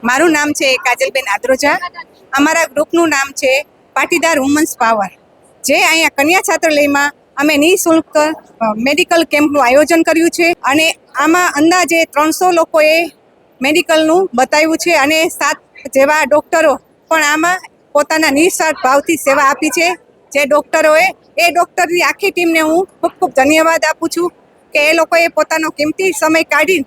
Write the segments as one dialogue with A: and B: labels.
A: મારું નામ છે કાજલબેન આદ્રોજા. અમારા ગ્રુપનું નામ છે પાટીદાર વુમન્સ પાવર. જે અહીંયા કન્યા છાત્રાલયમાં અમે નિઃશુલ્ક મેડિકલ કેમ્પનું આયોજન કર્યું છે અને આમાં અંદાજે 300 લોકોએ મેડિકલનું બતાવ્યું છે અને 7 જેવા ડૉક્ટરો પણ આમાં પોતાના નિસ્વાર્થ ભાવથી સેવા આપી છે. જે ડૉક્ટરોએ એ ડૉક્ટરની આખી ટીમને હું ખૂબ ખૂબ ધન્યવાદ આપું છું કે એ લોકોએ પોતાનો કિંમતી સમય કાઢી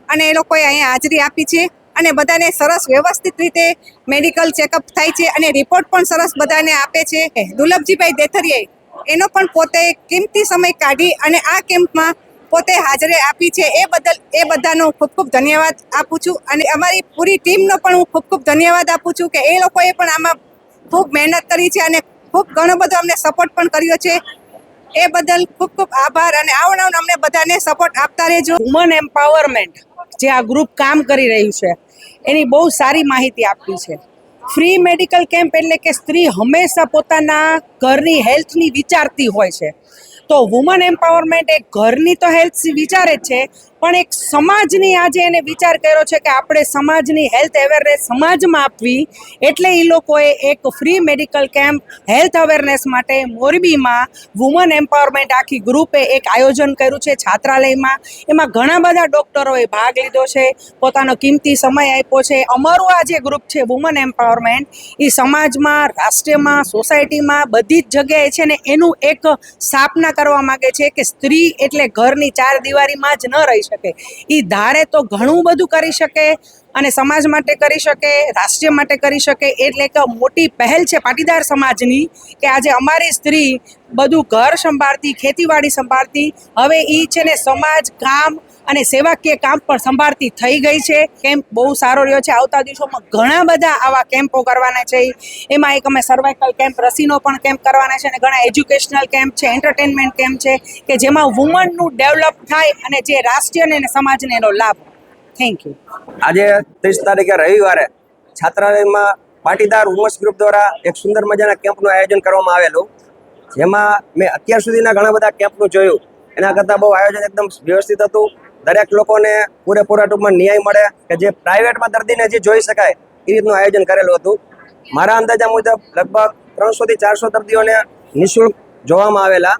A: અને એ લોકોએ અહીંયા હાજરી આપી છે અને બધાને સરસ વ્યવસ્થિત રીતે મેડિકલ ચેકઅપ થાય છે અને રિપોર્ટ પણ સરસ બધાને આપે છે. દુર્લભજીભાઈ દેથરિયાએ એનો પણ પોતે કિંમતી સમય કાઢી અને આ કેમ્પમાં પોતે હાજરી આપી છે. એ બદલ એ બધાનો ખૂબ ખૂબ ધન્યવાદ આપું છું અને અમારી પૂરી ટીમનો પણ હું ખૂબ ખૂબ ધન્યવાદ આપું છું કે એ લોકોએ પણ આમાં ખૂબ મહેનત કરી છે અને ખૂબ ઘણો બધો અમને સપોર્ટ પણ કર્યો છે. એ બદલ ખૂબ ખૂબ આભાર અને આવનાર અમને બધાને સપોર્ટ આપતા રહેજો.
B: વુમન એમ્પાવરમેન્ટ જે આ ગ્રુપ કામ કરી રહ્યું છે એની બહુ સારી માહિતી આપી છે. ફ્રી મેડિકલ કેમ્પ એટલે કે સ્ત્રી હંમેશા પોતાના ઘરની હેલ્થની વિચારતી હોય છે. તો વુમન એમ્પાવરમેન્ટ એક ઘરની તો હેલ્થ વિચારે જ છે પણ એક સમાજની આજે એને વિચાર કર્યો છે કે આપણે સમાજની હેલ્થ અવેરનેસ સમાજમાં આપવી એટલે એ લોકોએ એક free medical camp health awareness માટે મોરબીમાં વુમન એમ્પાવરમેન્ટ આખી ગ્રુપે એક આયોજન કર્યું છે છાત્રાલયમાં. એમાં ઘણા બધા ડૉક્ટરોએ ભાગ લીધો છે, પોતાનો કિંમતી સમય આપ્યો છે. અમારું આ જે ગ્રુપ છે વુમન એમ્પાવરમેન્ટ એ સમાજમાં, રાષ્ટ્રમાં, સોસાયટીમાં બધી જ જગ્યાએ છે ને એનું એક સ્થાપના કરવા માંગે છે કે સ્ત્રી એટલે ઘરની 4 દિવારીમાં જ ન રહી શકે. એ ધારે તો ઘણું બધું કરી શકે અને સમાજ માટે કરી શકે, રાષ્ટ્ર માટે કરી શકે. એટલે એક મોટી પહેલ છે પાટીદાર સમાજની કે આજે અમારી સ્ત્રી બધું ઘર સંભાળતી, ખેતીવાડી સંભાળતી, હવે એ છે ને સમાજ, કામ અને સેવાકીય કામ પણ સંભાળતી થઈ ગઈ છે. કેમ્પ બહુ સારો રહ્યો છે. આવતા દિવસોમાં ઘણા બધા આવા કેમ્પો કરવાના છે. એમાં એક અમે સર્વાઇકલ કેમ્પ, રસીનો પણ કેમ્પ કરવાના છે અને ઘણા એજ્યુકેશનલ કેમ્પ છે, એન્ટરટેનમેન્ટ કેમ્પ છે કે જેમાં વુમનનું ડેવલપ થાય અને જે રાષ્ટ્રીય અને સમાજને એનો લાભ. Thank you.
C: આજે 30 તારીખે રવિવારે છાત્રાલયમાં પાટીદાર વુમન્સ ગ્રુપ દ્વારા એક સુંદર મજાના કેમ્પનું આયોજન કરવામાં આવેલું. જેમાં મેં અત્યાર સુધીના ઘણા બધા કેમ્પનું જોયું, એના કરતાં બહુ આયોજન એકદમ વ્યવસ્થિત હતું. દરેક લોકોને પૂરેપૂરા ટૂંકમાં ન્યાય મળે કે જે પ્રાઇવેટમાં દર્દીને જે જોઈ શકાય એ રીતનું આયોજન કરેલું હતું. મારા અંદાજા મુજબ લગભગ 300 થી 400 દર્દીઓને નિઃશુલ્ક જોવામાં આવેલા.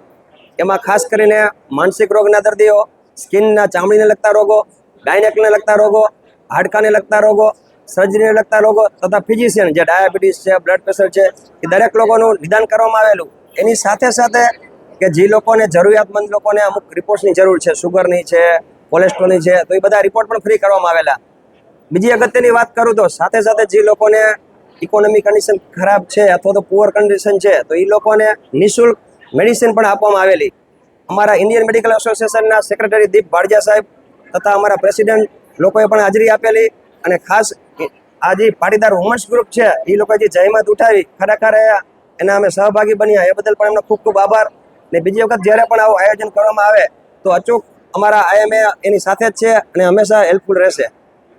C: એમાં ખાસ કરીને માનસિક રોગના દર્દીઓ, સ્કિનના ચામડીને લગતા રોગો, ગાયનેકને લગતા રોગો, હાડકાને લગતા રોગો, સર્જરીને લગતા રોગો તથા ફિઝિશિયન જે ડાયાબિટીસ છે, બ્લડ પ્રેશર છે, એ દરેક લોકોનું નિદાન કરવામાં આવેલું. એની સાથે સાથે કે જે લોકોને જરૂરિયાતમંદ લોકોને અમુક રિપોર્ટ્સની જરૂર છે, શુગરની છે, કોલેસ્ટ્રોલની છે, તો એ બધા રિપોર્ટ પણ ફ્રી કરવામાં આવેલા. બીજી અગત્યની વાત કરું તો સાથે સાથે જે લોકોને ઇકોનોમી કન્ડિશન ખરાબ છે અથવા તો પુઅર કન્ડિશન છે તો એ લોકોને નિઃશુલ્ક મેડિસિન પણ આપવામાં આવેલી. અમારા ઇન્ડિયન મેડિકલ એસોસિએશનના સેક્રેટરી દીપ ભાડજા સાહેબ તથા અમારા પ્રેસિડેન્ટ લોકોએ પણ હાજરી આપેલી. અને ખાસ આ જે પાટીદાર વુમન્સ ગ્રુપ છે એ લોકોએ જે જહેમત ઉઠાવી ખરેખર એના અમે સહભાગી બન્યા, એ બદલ પણ એમનો ખૂબ ખૂબ આભાર. ને બીજી વખત જ્યારે પણ આવું આયોજન કરવામાં આવે તો અચૂક અમારા આઈએમએ એની સાથે જ છે અને હંમેશા હેલ્પફુલ રહેશે.